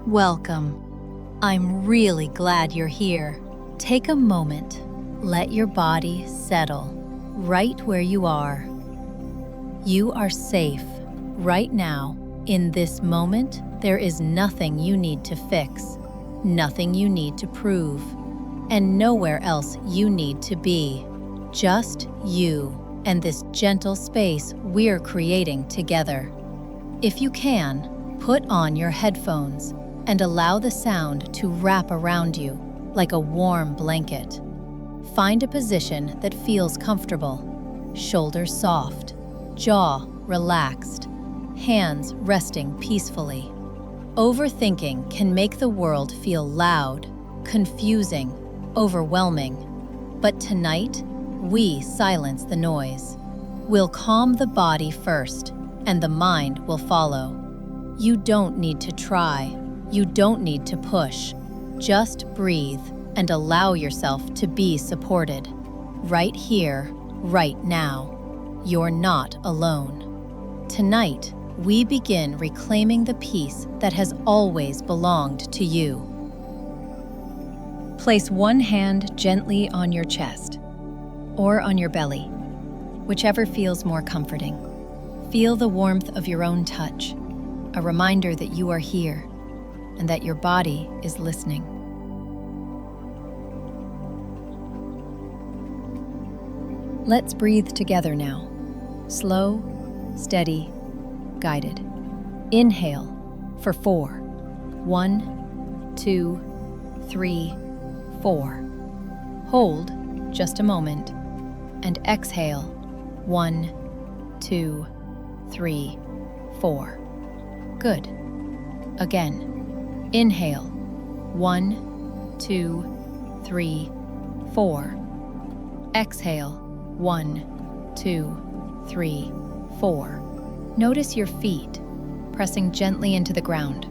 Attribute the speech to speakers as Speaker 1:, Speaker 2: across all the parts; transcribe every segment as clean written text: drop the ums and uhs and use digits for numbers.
Speaker 1: Welcome. I'm really glad you're here. Take a moment. Let your body settle right where you are. You are safe right now. In this moment, there is nothing you need to fix, nothing you need to prove, and nowhere else you need to be. Just you and this gentle space we're creating together. If you can, put on your headphones and allow the sound to wrap around you like a warm blanket. Find a position that feels comfortable, shoulders soft, jaw relaxed, hands resting peacefully. Overthinking can make the world feel loud, confusing, overwhelming. But tonight, we silence the noise. We'll calm the body first, and the mind will follow. You don't need to try. You don't need to push. Just breathe and allow yourself to be supported. Right here, right now. You're not alone. Tonight, we begin reclaiming the peace that has always belonged to you. Place one hand gently on your chest or on your belly, whichever feels more comforting. Feel the warmth of your own touch, a reminder that you are here and that your body is listening. Let's breathe together now. Slow, steady, guided. Inhale for 4. 1, 2, 3, 4. Hold just a moment and exhale. 1, 2, 3, 4. Good. Again. Inhale. 1, 2, 3, 4. Exhale. 1, 2, 3, 4. Notice your feet pressing gently into the ground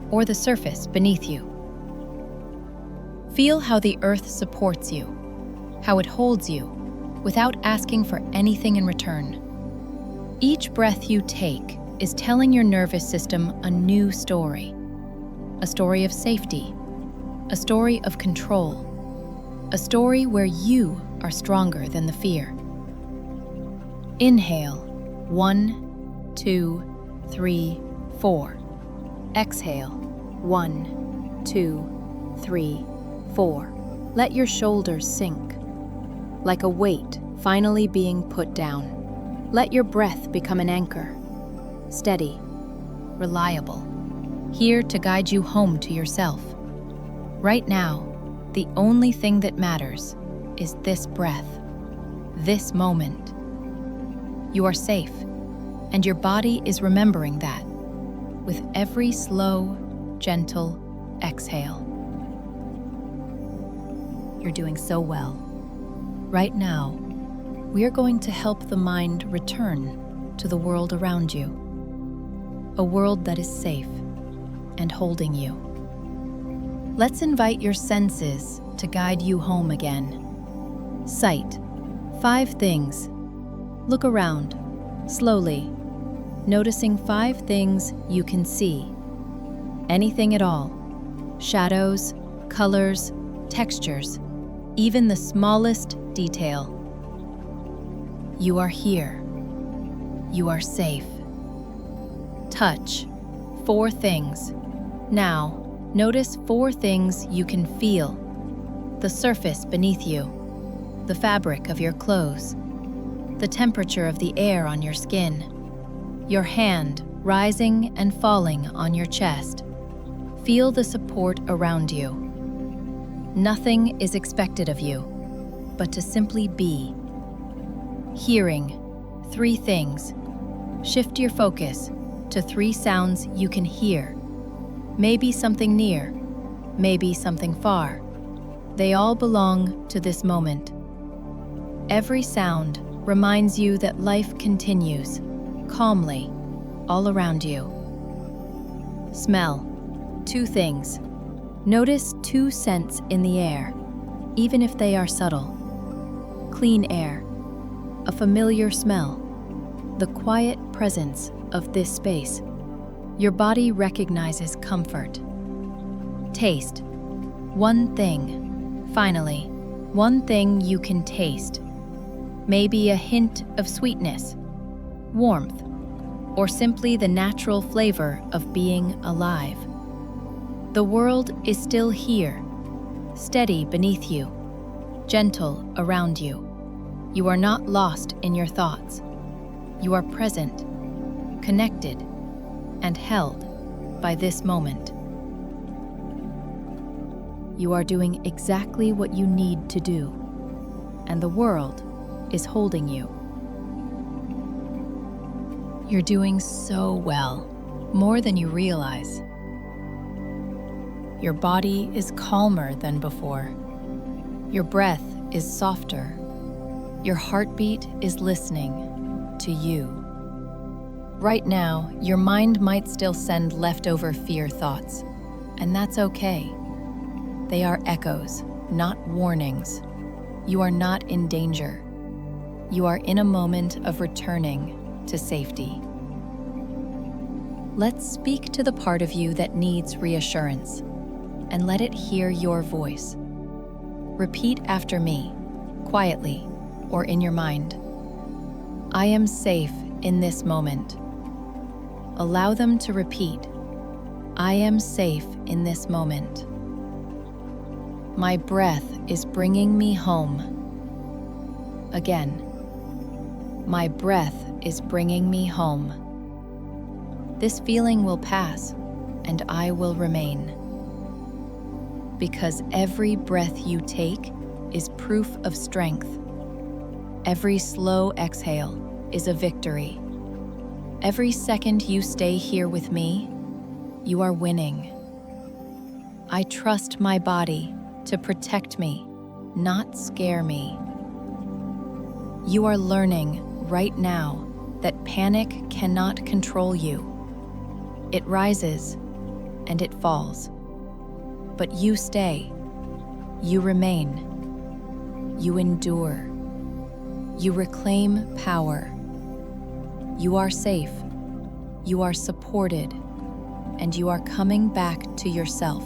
Speaker 1: or the surface beneath you. Feel how the earth supports you, how it holds you without asking for anything in return. Each breath you take is telling your nervous system a new story. A story of safety, a story of control, a story where you are stronger than the fear. Inhale. 1, 2, 3, 4. Exhale. 1, 2, 3, 4. Let your shoulders sink, like a weight finally being put down. Let your breath become an anchor, steady, reliable, here to guide you home to yourself. Right now, the only thing that matters is this breath, this moment. You are safe, and your body is remembering that with every slow, gentle exhale. You're doing so well. Right now, we are going to help the mind return to the world around you, a world that is safe and holding you. Let's invite your senses to guide you home again. Sight. 5 things. Look around, slowly, noticing 5 things you can see. Anything at all. Shadows, colors, textures, even the smallest detail. You are here. You are safe. Touch. 4 things. Now, notice 4 things you can feel. The surface beneath you, the fabric of your clothes, the temperature of the air on your skin, your hand rising and falling on your chest. Feel the support around you. Nothing is expected of you, but to simply be. Hearing. 3 things. Shift your focus to 3 sounds you can hear. Maybe something near, maybe something far. They all belong to this moment. Every sound reminds you that life continues, calmly, all around you. Smell. 2 things. Notice 2 scents in the air, even if they are subtle. Clean air, a familiar smell, the quiet presence of this space. Your body recognizes comfort, Taste. One thing. Finally, one thing you can taste. Maybe a hint of sweetness, warmth, or simply the natural flavor of being alive. The world is still here, steady beneath you, gentle around you. You are not lost in your thoughts. You are present, connected, and held by this moment. You are doing exactly what you need to do, and the world is holding you. You're doing so well, more than you realize. Your body is calmer than before. Your breath is softer. Your heartbeat is listening to you. Right now, your mind might still send leftover fear thoughts, and that's okay. They are echoes, not warnings. You are not in danger. You are in a moment of returning to safety. Let's speak to the part of you that needs reassurance, and let it hear your voice. Repeat after me, quietly or in your mind. I am safe in this moment. Allow them to repeat. I am safe in this moment. My breath is bringing me home. Again. My breath is bringing me home. This feeling will pass, and I will remain. Because every breath you take is proof of strength. Every slow exhale is a victory. Every second you stay here with me, you are winning. I trust my body to protect me, not scare me. You are learning right now that panic cannot control you. It rises and it falls. But you stay, you remain, you endure, you reclaim power. You are safe, you are supported, and you are coming back to yourself.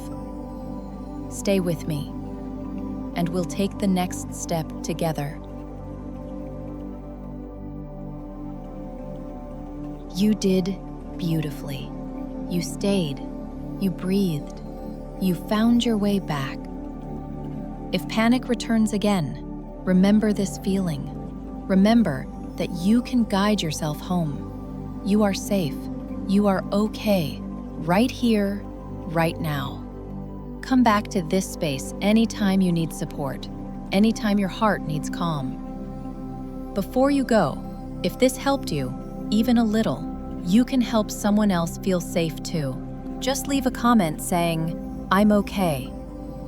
Speaker 1: Stay with me, and we'll take the next step together. You did beautifully. You stayed, you breathed, you found your way back. If panic returns again, remember this feeling. Remember that you can guide yourself home. You are safe. You are okay, right here, right now. Come back to this space anytime you need support, anytime your heart needs calm. Before you go, if this helped you, even a little, you can help someone else feel safe too. Just leave a comment saying, I'm okay.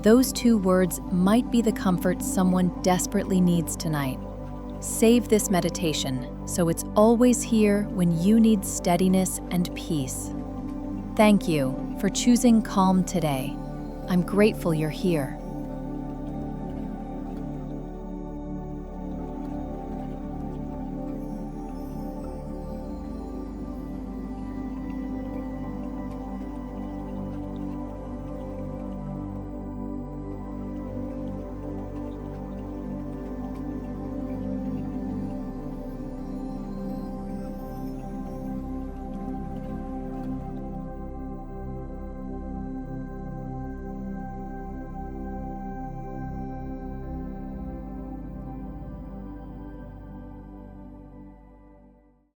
Speaker 1: Those 2 words might be the comfort someone desperately needs tonight. Save this meditation so it's always here when you need steadiness and peace. Thank you for choosing calm today. I'm grateful you're here.